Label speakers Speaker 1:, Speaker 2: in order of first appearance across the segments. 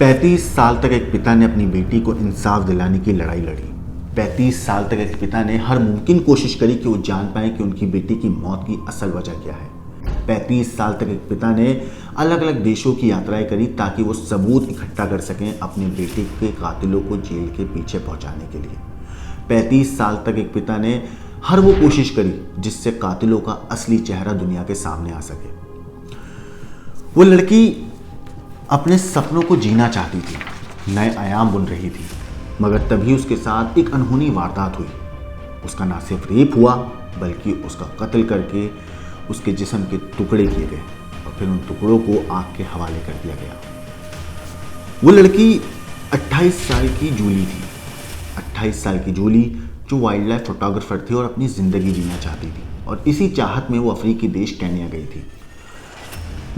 Speaker 1: 35 साल तक एक पिता ने अपनी बेटी को इंसाफ दिलाने की लड़ाई लड़ी। 35 साल तक एक पिता ने हर मुमकिन कोशिश करी कि वो जान पाए कि उनकी बेटी की मौत की असल वजह क्या है। 35 साल तक एक पिता ने अलग अलग देशों की यात्राएं करी ताकि वो सबूत इकट्ठा कर सकें अपनी बेटी के कातिलों को जेल के पीछे पहुंचाने के लिए। 35 साल तक एक पिता ने हर वो कोशिश करी जिससे कातिलों का असली चेहरा दुनिया के सामने आ सके। वो लड़की अपने सपनों को जीना चाहती थी, नए आयाम बुन रही थी, मगर तभी उसके साथ एक अनहोनी वारदात हुई। उसका ना सिर्फ रेप हुआ बल्कि उसका कत्ल करके उसके जिस्म के टुकड़े किए गए और फिर उन टुकड़ों को आग के हवाले कर दिया गया। वो लड़की 28 साल की जूली थी। 28 साल की जूली जो वाइल्ड लाइफ फोटोग्राफर थी और अपनी ज़िंदगी जीना चाहती थी, और इसी चाहत में वो अफ्रीकी देश केन्या गई थी।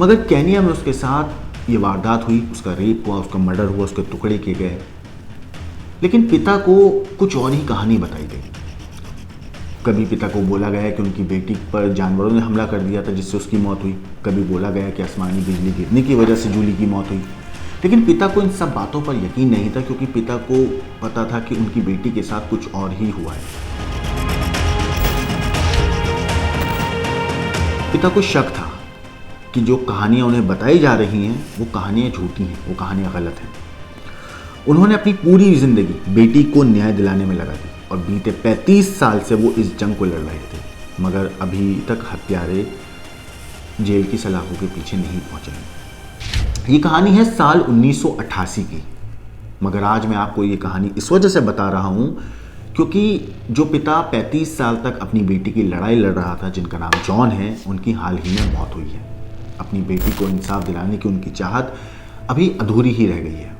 Speaker 1: मगर केन्या में उसके साथ ये वारदात हुई, उसका रेप हुआ, उसका मर्डर हुआ, उसके टुकड़े किए गए। लेकिन पिता को कुछ और ही कहानी बताई गई। कभी पिता को बोला गया कि उनकी बेटी पर जानवरों ने हमला कर दिया था जिससे उसकी मौत हुई। कभी बोला गया कि आसमानी बिजली गिरने की वजह से जूली की मौत हुई। लेकिन पिता को इन सब बातों पर यकीन नहीं था, क्योंकि पिता को पता था कि उनकी बेटी के साथ कुछ और ही हुआ है। पिता को शक था कि जो कहानियां उन्हें बताई जा रही हैं वो कहानियां झूठी हैं, वो कहानियां गलत हैं। उन्होंने अपनी पूरी जिंदगी बेटी को न्याय दिलाने में लगा दी और बीते 35 साल से वो इस जंग को लड़ रहे थे, मगर अभी तक हत्यारे जेल की सलाखों के पीछे नहीं पहुंचे हैं। ये कहानी है साल 1988 की, मगर आज मैं आपको ये कहानी इस वजह से बता रहा हूँ क्योंकि जो पिता 35 साल तक अपनी बेटी की लड़ाई लड़ रहा था, जिनका नाम जॉन है, उनकी हाल ही में मौत हुई है। अपनी बेटी को इंसाफ दिलाने की उनकी चाहत अभी अधूरी ही रह गई है।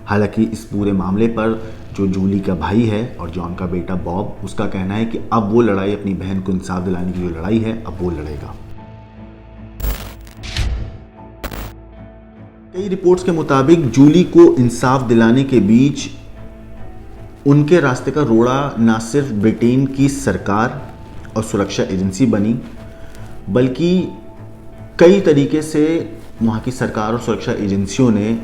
Speaker 1: हालांकि इस पूरे मामले पर जो जूली का भाई है और जॉन का बेटा बॉब, उसका कहना है कि अब वो लड़ाई, अपनी बहन को इंसाफ दिलाने की जो लड़ाई है, अब वो लड़ेगा। कई रिपोर्ट्स के मुताबिक जूली को इंसाफ दिलाने के बीच उनके रास्ते का रोड़ा न सिर्फ ब्रिटेन की सरकार और सुरक्षा एजेंसी बनी, बल्कि कई तरीके से वहाँ की सरकार और सुरक्षा एजेंसियों ने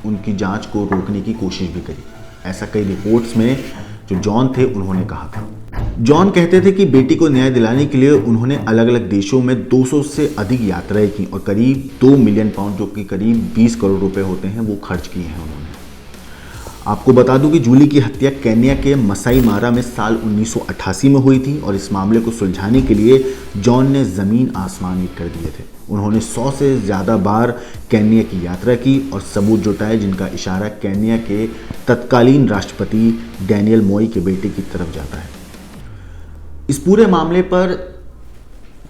Speaker 1: उनकी जांच को रोकने की कोशिश भी करी। ऐसा कई रिपोर्ट्स में जो जॉन थे उन्होंने कहा था। जॉन कहते थे कि बेटी को न्याय दिलाने के लिए उन्होंने अलग अलग देशों में 200 से अधिक यात्राएं की और करीब 2 मिलियन पाउंड, जो कि करीब 20 करोड़ रुपए होते हैं, वो खर्च किए हैं उन्होंने। आपको बता दूं कि जूली की हत्या केन्या के मसाई मारा में साल 1988 में हुई थी और इस मामले को सुलझाने के लिए जॉन ने ज़मीन आसमान एक कर दिए थे। उन्होंने 100 से ज़्यादा बार केन्या की यात्रा की और सबूत जुटाए जिनका इशारा केन्या के तत्कालीन राष्ट्रपति डैनियल मोई के बेटे की तरफ जाता है। इस पूरे मामले पर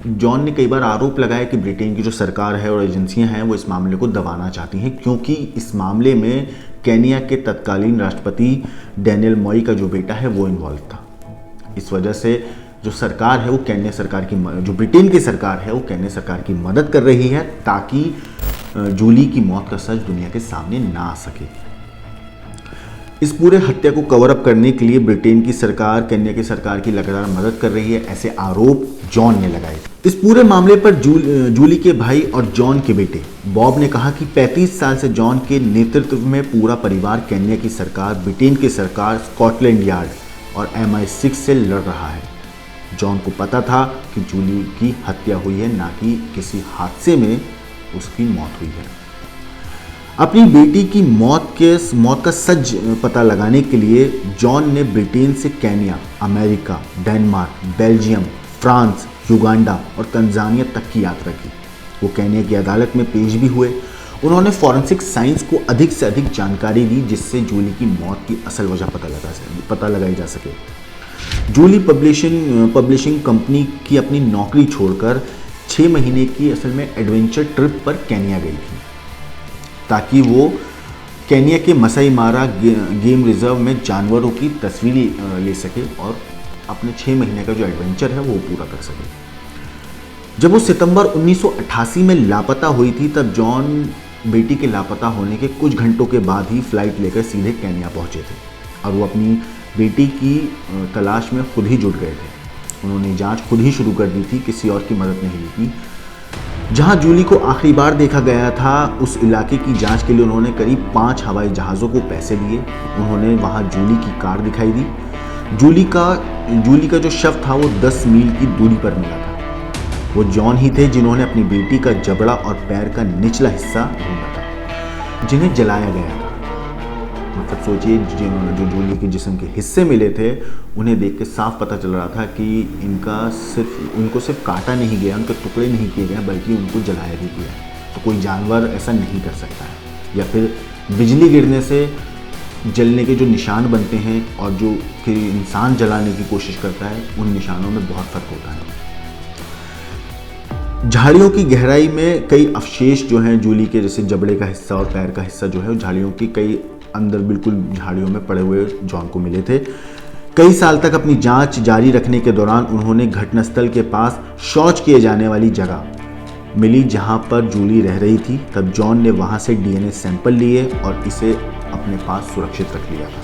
Speaker 1: जॉन ने कई बार आरोप लगाया कि ब्रिटेन की जो सरकार है और एजेंसियां हैं वो इस मामले को दबाना चाहती हैं, क्योंकि इस मामले में केन्या के तत्कालीन राष्ट्रपति डैनियल मोई का जो बेटा है वो इन्वॉल्व था। इस वजह से जो सरकार है वो केन्या सरकार की, जो ब्रिटेन की सरकार है वो केन्या सरकार की मदद कर रही है ताकि जूली की मौत का सच दुनिया के सामने ना आ सके। इस पूरे हत्या को कवर अप करने के लिए ब्रिटेन की सरकार केन्या की सरकार की लगातार मदद कर रही है, ऐसे आरोप जॉन ने लगाए। इस पूरे मामले पर जूली के भाई और जॉन के बेटे बॉब ने कहा कि 35 साल से जॉन के नेतृत्व में पूरा परिवार केन्या की सरकार, ब्रिटेन की सरकार, स्कॉटलैंड यार्ड और MI6 से लड़ रहा है। जॉन को पता था कि जूली की हत्या हुई है, ना कि किसी हादसे में उसकी मौत हुई है। अपनी बेटी की मौत का सच पता लगाने के लिए जॉन ने ब्रिटेन से Kenya, America, Denmark, Belgium, France, Uganda और तंजानिया तक की यात्रा की। वो केन्या की अदालत में पेश भी हुए। उन्होंने फॉरेंसिक साइंस को अधिक से अधिक जानकारी दी जिससे जूली की मौत की असल वजह पता लगाई जा सके। जूली पब्लिशिंग कंपनी की अपनी नौकरी छोड़कर 6 महीने की असल में एडवेंचर ट्रिप पर केन्या गई थी ताकि वो केन्या के मसाई मारा गेम रिजर्व में जानवरों की तस्वीरें ले सके और अपने 6 महीने का जो एडवेंचर है वो पूरा कर सके। जब वो सितंबर 1988 में लापता हुई थी तब जॉन बेटी के लापता होने के कुछ घंटों के बाद ही फ्लाइट लेकर सीधे केन्या पहुंचे थे और वो अपनी बेटी की तलाश में खुद ही जुट गए थे। उन्होंने जांच खुद ही शुरू कर दी थी, किसी और की मदद नहीं ली थी। जहां जूली को आखिरी बार देखा गया था, उस इलाके की जांच के लिए उन्होंने करीब 5 हवाई जहाज़ों को पैसे दिए। उन्होंने वहां जूली की कार दिखाई दी। जूली का जो शव था वो 10 मील की दूरी पर मिला था। वो जॉन ही थे जिन्होंने अपनी बेटी का जबड़ा और पैर का निचला हिस्सा ढूंढा था, जिन्हें जलाया गया था। मतलब सोचिए, जो जूली के जिस्म के हिस्से मिले थे, उन्हें देख के साफ पता चल रहा था कि उनको सिर्फ काटा नहीं गया, उनके टुकड़े नहीं किए गए, बल्कि उनको जलाया भी गया। तो कोई जानवर ऐसा नहीं कर सकता है। या फिर बिजली गिरने से जलने के जो निशान बनते हैं और जो कि इंसान जलाने की कोशिश करता है, उन निशानों में बहुत फर्क होता है। झाड़ियों की गहराई में कई अवशेष जो हैं जूली के, जैसे जबड़े का हिस्सा और पैर का हिस्सा जो है, झाड़ियों की कई अंदर बिल्कुल झाड़ियों में पड़े हुए जॉन को मिले थे। कई साल तक अपनी जांच जारी रखने के दौरान उन्होंने घटनास्थल के पास शौच किए जाने वाली जगह मिली जहां पर जूली रह रही थी। तब जॉन ने वहां से डीएनए सैंपल लिए और इसे अपने पास सुरक्षित रख लिया था।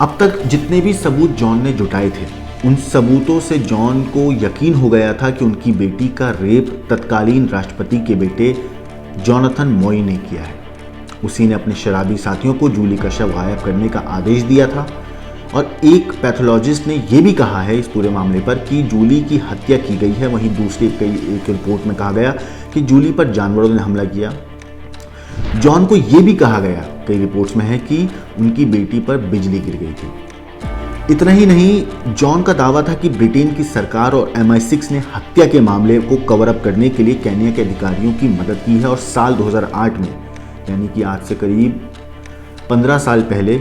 Speaker 1: अब तक जितने भी सबूत जॉन ने जुटाए थे, उन सबूतों से जॉन को यकीन हो गया था कि उनकी बेटी का रेप तत्कालीन राष्ट्रपति के बेटे जोनाथन मोई ने किया है। उसी ने अपने शराबी साथियों को जूली का शव गायब करने का आदेश दिया था। और एक पैथोलॉजिस्ट ने यह भी कहा है इस पूरे मामले पर कि जूली की हत्या की गई है। वहीं दूसरी एक रिपोर्ट में कहा गया कि जूली पर जानवरों ने हमला किया। जॉन को यह भी कहा गया कई रिपोर्ट्स में है कि उनकी बेटी पर बिजली गिर गई थी। इतना ही नहीं, जॉन का दावा था कि ब्रिटेन की सरकार और MI6 ने हत्या के मामले को कवर अप करने के लिए केन्या के अधिकारियों की मदद की है। और साल 2008 में, यानी कि आज से करीब 15 साल पहले,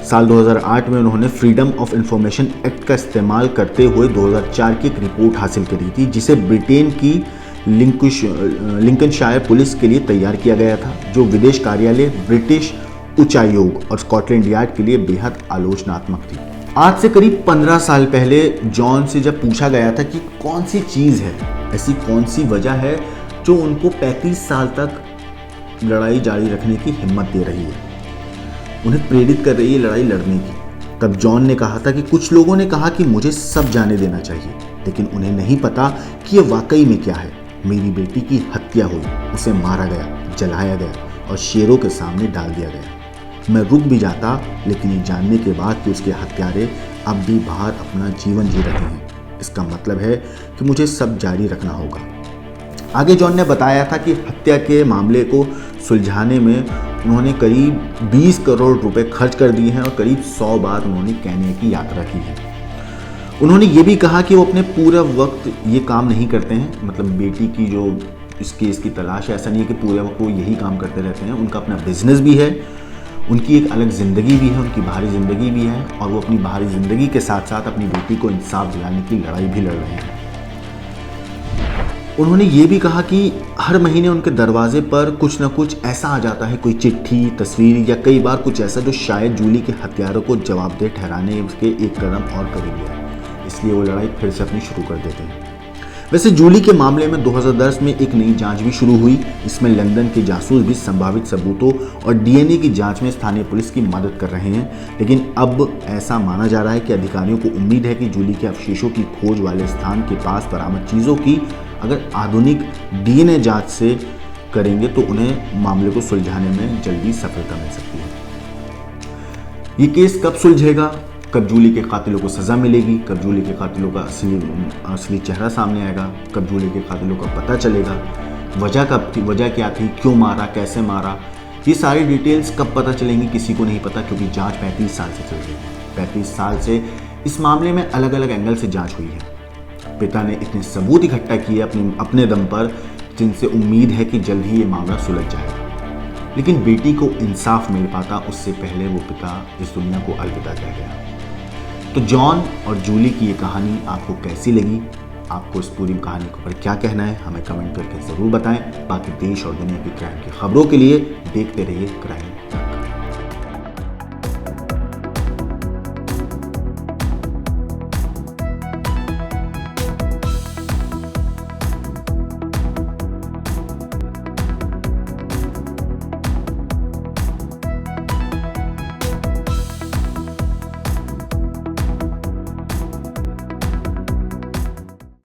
Speaker 1: साल 2008 में उन्होंने फ्रीडम ऑफ इंफॉर्मेशन एक्ट का इस्तेमाल करते हुए 2004 की एक रिपोर्ट हासिल करी थी, जिसे ब्रिटेन की लिंकनशायर पुलिस के लिए तैयार किया गया था, जो विदेश कार्यालय, ब्रिटिश उच्चायोग और स्कॉटलैंड यार्ड के लिए बेहद आलोचनात्मक थी। आज से करीब 15 साल पहले जॉन से जब पूछा गया था कि कौन सी चीज़ है, ऐसी कौन सी वजह है जो उनको 35 साल तक लड़ाई जारी रखने की हिम्मत दे रही है, उन्हें प्रेरित कर रही है लड़ाई लड़ने की, तब जॉन ने कहा था कि कुछ लोगों ने कहा कि मुझे सब जाने देना चाहिए, लेकिन उन्हें नहीं पता कि यह वाकई में क्या है। मेरी बेटी की हत्या हुई, उसे मारा गया, जलाया गया और शेरों के सामने डाल दिया गया। मैं रुक भी जाता, लेकिन ये जानने के बाद कि उसके हत्यारे अब भी बाहर अपना जीवन जी रहे हैं, इसका मतलब है कि मुझे सब जारी रखना होगा। आगे जॉन ने बताया था कि हत्या के मामले को सुलझाने में उन्होंने करीब 20 करोड़ रुपए खर्च कर दिए हैं और करीब 100 बार उन्होंने केन्या की यात्रा की है। उन्होंने ये भी कहा कि वो अपने पूरा वक्त ये काम नहीं करते हैं, मतलब बेटी की जो इस केस की तलाश है, ऐसा नहीं है कि पूरे वक्त वो यही काम करते रहते हैं। उनका अपना बिजनेस भी है, उनकी एक अलग ज़िंदगी भी है, उनकी बाहरी ज़िंदगी भी है, और वो अपनी बाहरी ज़िंदगी के साथ साथ अपनी बेटी को इंसाफ दिलाने की लड़ाई भी लड़ रहे हैं। उन्होंने ये भी कहा कि हर महीने उनके दरवाजे पर कुछ ना कुछ ऐसा आ जाता है, कोई चिट्ठी, तस्वीर या कई बार कुछ ऐसा जो शायद जूली के हत्यारों को जवाबदेह ठहराने के एक कदम और करीब है, इसलिए वो लड़ाई फिर से अपनी शुरू कर देते हैं। वैसे जूली के मामले में 2010 में एक नई जांच भी शुरू हुई। इसमें लंदन के जासूस भी संभावित सबूतों और डीएनए की जांच में स्थानीय पुलिस की मदद कर रहे हैं। लेकिन अब ऐसा माना जा रहा है कि अधिकारियों को उम्मीद है कि जूली के अवशेषों की खोज वाले स्थान के पास बरामद चीज़ों की अगर आधुनिक डीएनए जांच से करेंगे तो उन्हें मामले को सुलझाने में जल्दी सफलता मिल सकती है। ये केस कब सुलझेगा, कब जूली के कातिलों को सज़ा मिलेगी, कब जूली के कातिलों का असली चेहरा सामने आएगा, कब जूली के कातिलों का पता चलेगा, वजह क्या थी, क्यों मारा, कैसे मारा, ये सारी डिटेल्स कब पता चलेंगी किसी को नहीं पता, क्योंकि जांच 35 साल से चल रही है। 35 साल से इस मामले में अलग अलग एंगल से जांच हुई है। पिता ने इतने सबूत इकट्ठा किए अपने दम पर, जिनसे उम्मीद है कि जल्द ही ये मामला सुलझ जाएगा। लेकिन बेटी को इंसाफ मिल पाता उससे पहले वो पिता इस दुनिया को अलविदा कह गया। तो जॉन और जूली की ये कहानी आपको कैसी लगी? आपको इस पूरी कहानी के ऊपर क्या कहना है, हमें कमेंट करके ज़रूर बताएं। बाकी देश और दुनिया की क्राइम की खबरों के लिए देखते रहिए क्राइम।